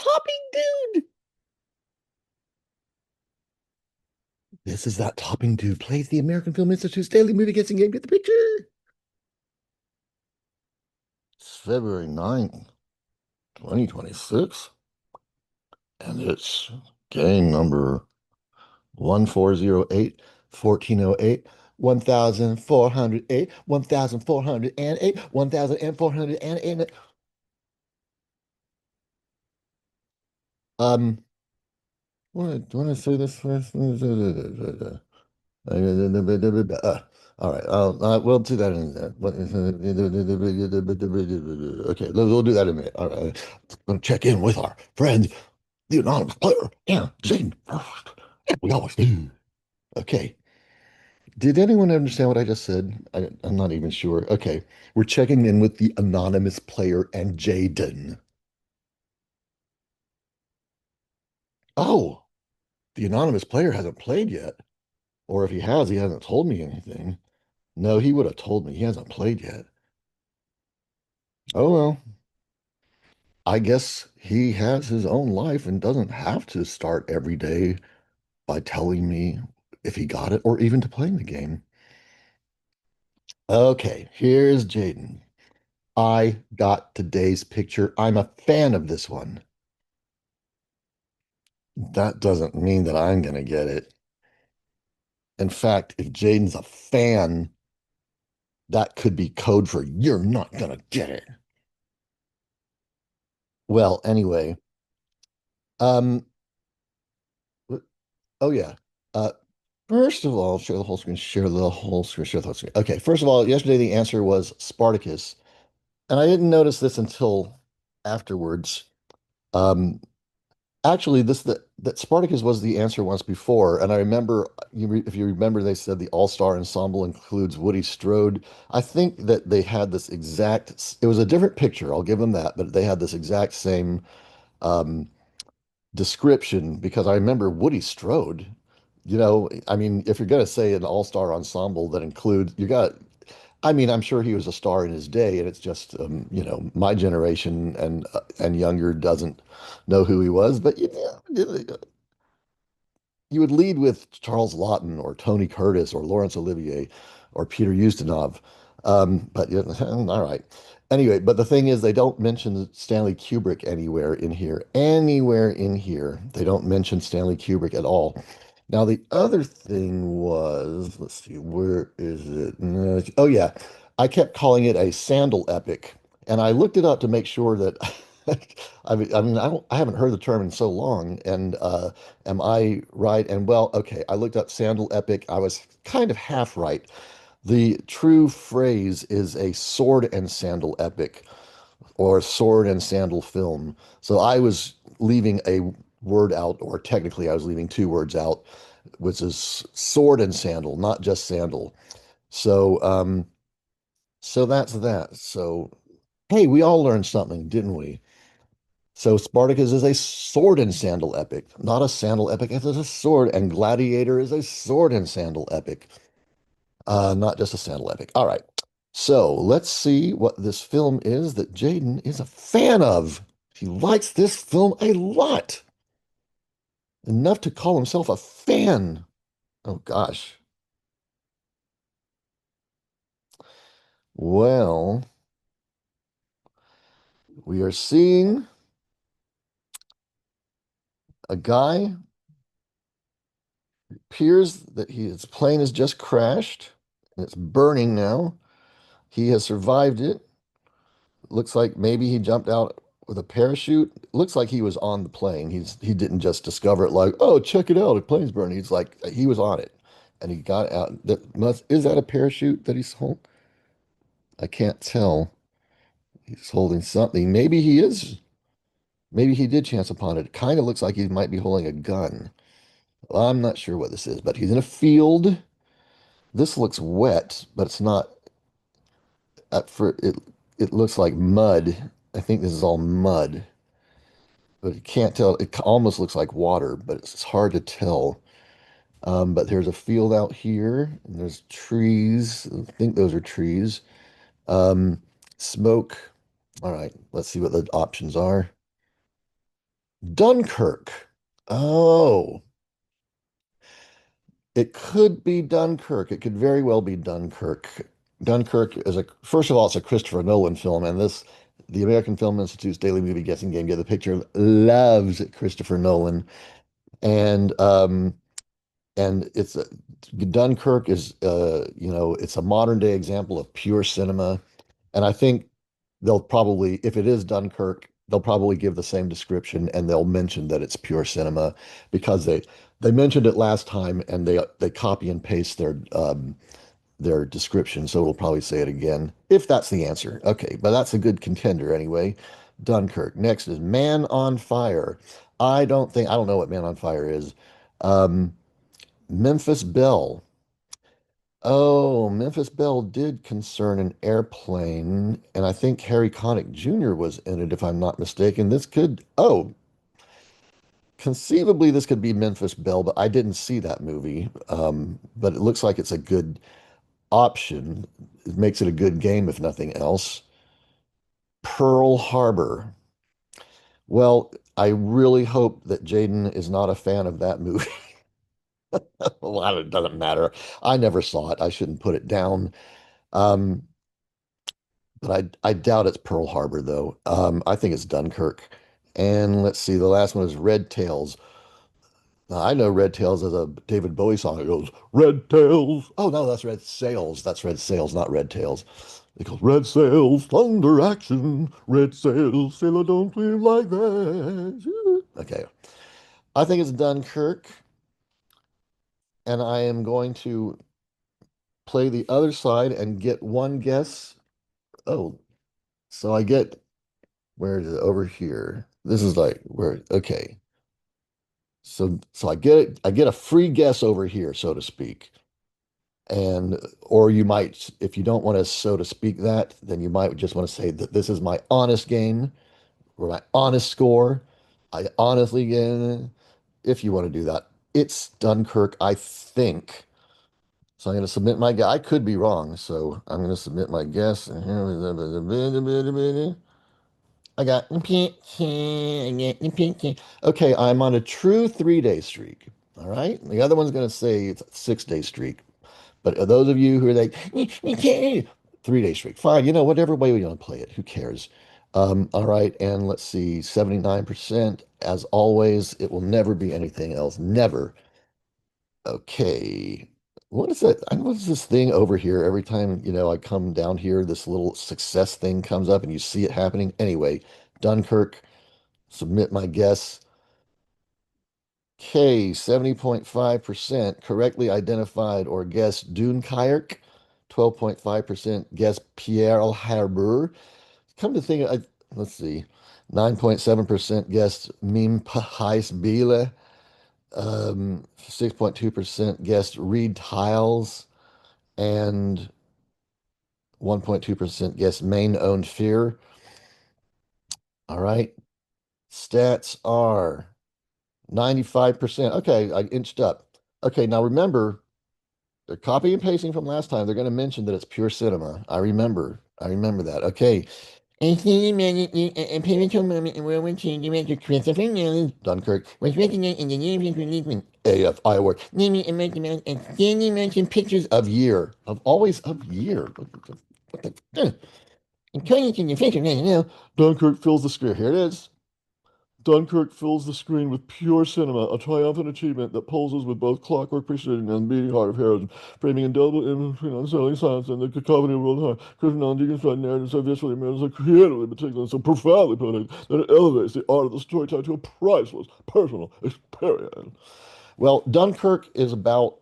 topping dude. This is that topping dude plays the American Film Institute's daily movie guessing game. Get the picture. It's February 9th, 2026, and it's game number 1408, 1408, 1408, 1408, 1408. Um, want to say this first? All right, we'll do that in a minute. Okay, we'll do that in a minute. All right, I'm going to check in with our friend, the anonymous player, and Zane first. We always do. Okay. Did anyone understand what I just said? I'm not even sure. Okay. We're checking in with the anonymous player and Jaden. Oh, the anonymous player hasn't played yet. Or if he has, he hasn't told me anything. No, he would have told me. He hasn't played yet. Oh, well, I guess he has his own life and doesn't have to start every day by telling me if he got it or even to playing the game. Okay, here's Jaden. I got today's picture. I'm a fan of this one. That doesn't mean that I'm going to get it. In fact, if Jaden's a fan, that could be code for you're not going to get it. Well, anyway, um, oh yeah. Uh, First of all, share the whole screen, share the whole screen, share the whole screen. Okay, first of all, yesterday the answer was Spartacus, and I didn't notice this until afterwards. Um, Actually, that Spartacus was the answer once before, and I remember if you remember, they said the all-star ensemble includes Woody Strode. I think that they had this exact. It was a different picture, I'll give them that, but they had this exact same um, description because I remember Woody Strode. I mean, if you're going to say an all-star ensemble that includes, you got. I mean, I'm sure he was a star in his day, and it's just, my generation and younger doesn't know who he was. But you would lead with Charles Laughton or Tony Curtis or Laurence Olivier or Peter Ustinov. But yeah, all right. Anyway, but the thing is, they don't mention Stanley Kubrick anywhere in here. Anywhere in here, they don't mention Stanley Kubrick at all. Now, the other thing was, let's see, where is it? Oh, yeah. I kept calling it a sandal epic, and I looked it up to make sure that I haven't heard the term in so long, and am I right? And well, okay, I looked up sandal epic. I was kind of half right. The true phrase is a sword and sandal epic or sword and sandal film. So I was leaving a word out, or technically I was leaving two words out, which is sword and sandal, not just sandal. So so that's that. So hey, we all learned something, didn't we? So Spartacus is a sword and sandal epic, not a sandal epic. It's a sword, and Gladiator is a sword and sandal epic, not just a sandal epic. All right. So let's see what this film is that Jaden is a fan of. He likes this film a lot, enough to call himself a fan. Oh gosh. Well, we are seeing a guy appears that his plane has just crashed and it's burning now. He has survived it. Looks like maybe he jumped out with a parachute. Looks like he was on the plane. He didn't just discover it like, oh, check it out, the plane's burning. He's like he was on it, and he got out. Is that a parachute that he's holding? I can't tell. He's holding something. Maybe he is. Maybe he did chance upon it. It kind of looks like he might be holding a gun. Well, I'm not sure what this is, but he's in a field. This looks wet, but it's not. For it, it looks like mud. I think this is all mud. But you can't tell. It almost looks like water, but it's hard to tell. But there's a field out here, and there's trees. I think those are trees. Um, Smoke. All right, let's see what the options are. Dunkirk. Oh, it could be Dunkirk. It could very well be Dunkirk. Dunkirk is first of all, it's a Christopher Nolan film, and the American Film Institute's daily movie guessing game, Get the Picture, loves Christopher Nolan. And it's Dunkirk is it's a modern day example of pure cinema, and I think they'll probably, if it is Dunkirk, they'll probably give the same description and they'll mention that it's pure cinema because they mentioned it last time and they copy and paste their description, so it'll probably say it again if that's the answer. Okay, but that's a good contender anyway. Dunkirk. Next is Man on Fire. I don't know what Man on Fire is. Um, Memphis Belle. Oh, Memphis Belle did concern an airplane, and I think Harry Connick Jr. was in it, if I'm not mistaken. Conceivably, this could be Memphis Belle, but I didn't see that movie. But it looks like it's a good option. It makes it a good game, if nothing else. Pearl Harbor. Well, I really hope that Jaden is not a fan of that movie. Well, it doesn't matter. I never saw it. I shouldn't put it down. Um, but I doubt it's Pearl Harbor though. I think it's Dunkirk. And let's see, the last one is Red Tails. Now, I know Red Tails as a David Bowie song. It goes, Red Tails. Oh no, that's Red Sails. That's Red Sails, not Red Tails. It goes, Red Sails, thunder action. Red Sails, sailor don't live like that. Okay. I think it's Dunkirk, and I am going to play the other side and get one guess. Oh, so I get, where is it? Over here. This is like where, okay. So I get a free guess over here, so to speak. And or you might, if you don't want to, so to speak, that, then you might just want to say that this is my honest game or my honest score. I honestly get, if you want to do that. It's Dunkirk, I think. So I'm going to submit my guess. I could be wrong, so I'm going to submit my guess. I got the picture. I get the picture. Okay, I'm on a true 3 day streak. All right. The other one's going to say it's a 6 day streak. But those of you who are like, 3 day streak, fine. Whatever way you want to play it, who cares? All right. And let's see, 79%. As always, it will never be anything else. Never. Okay. What is that? What is this thing over here? Every time, I come down here, this little success thing comes up and you see it happening. Anyway, Dunkirk, submit my guess. Okay, 70.5% correctly identified or guessed Dunkirk. 12.5% guessed Pearl Harbor. Come to think, let's see, 9.7% guessed Mimpeisbele. 6.2% guessed Reed Tiles, and 1.2% guessed Maine owned Fear. All right. Stats are 95%. Okay, I inched up. Okay, now remember, they're copy and pasting from last time. They're going to mention that it's pure cinema. I remember. I remember that. Okay. A pivotal moment in World War II, director Christopher Nolan, Dunkirk, was recognized in the European release with AFI award, naming American outstanding motion pictures of year, of always of year. What the? According to the official now, Dunkirk fills the screen. Here it is. Dunkirk fills the screen with pure cinema, a triumphant achievement that pulses with both clockwork precision and beating heart of heroism, framing indelible image between unsettling silence and the cacophony of world heart. Christian non-deconstructed narrative so viscerally immersive, so creatively meticulous, so profoundly poetic that it elevates the art of the storyteller to a priceless personal experience. Well, Dunkirk is about.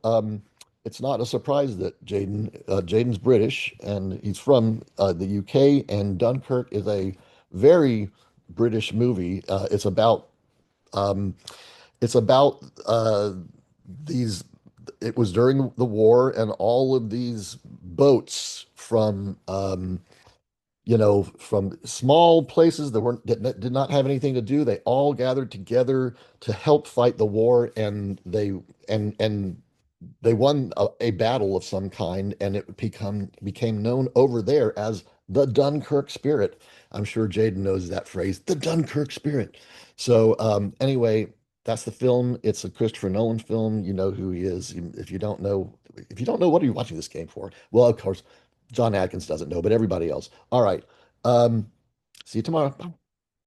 It's not a surprise that Jaden's British and he's from the UK, and Dunkirk is a very British movie. Um, it's about these. It was during the war, and all of these boats from from small places that weren't that did not have anything to do. They all gathered together to help fight the war, and they won a battle of some kind, and it became known over there as the Dunkirk spirit. I'm sure Jaden knows that phrase, the Dunkirk spirit. So anyway, that's the film. It's a Christopher Nolan film. You know who he is. If you don't know, what are you watching this game for? Well, of course, John Atkins doesn't know, but everybody else. All right. Um, See you tomorrow. Bye.